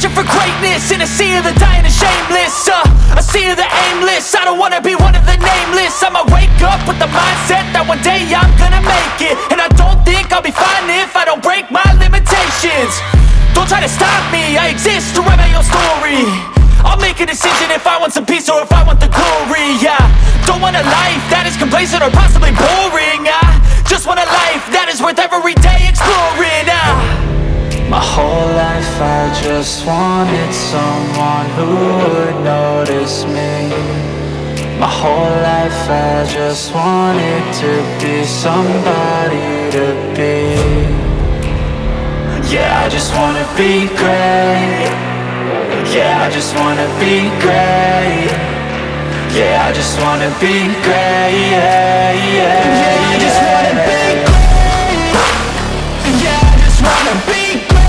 Searching for greatness in a sea of the dying and shameless, a sea of the aimless. I don't wanna be one of the nameless. I'ma wake up with the mindset that one day I'm gonna make it. And I don't think I'll be fine if I don't break my limitations. Don't try to stop me, I exist to write my own story. I'll make a decision if I want some peace or if I want the glory. Yeah, don't want a life that is complacent or possibly boring. I just want a life that is worth every day exploring. My whole life I just wanted someone who would notice me. My whole life I just wanted to be somebody to be. Yeah, I just wanna be great. Yeah, I just wanna be great. Yeah, I just wanna be great. Yeah, I just wanna be great. Yeah, I just wanna be great.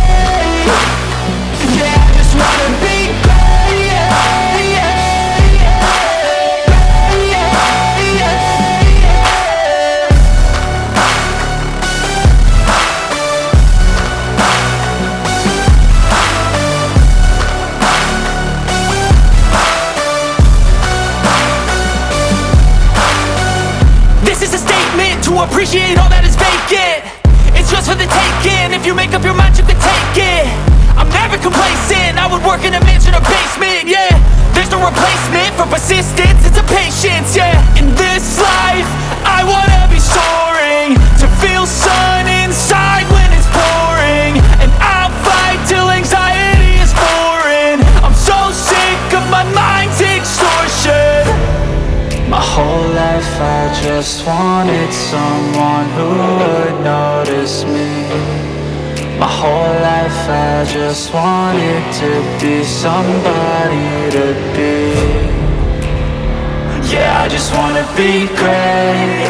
Yeah, I just wanna be great. To appreciate all that is vacant, it's just for the taking. If you make up your mind, you can take it. I'm never complacent, I would work in a mansion or basement. Yeah, there's no replacement for persistence, it's a patience. Yeah, in this life, I wanna be soaring, to feel sun inside when it's pouring. And I'll fight till anxiety is foreign. I'm so sick of my mind's extortion. My whole life I just wanted someone who would notice me. My whole life I just wanted to be somebody to be. Yeah, I just wanna be great.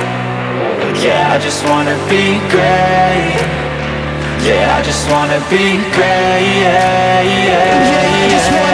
Yeah, I just wanna be great. Yeah, I just wanna be great. Yeah, I just wanna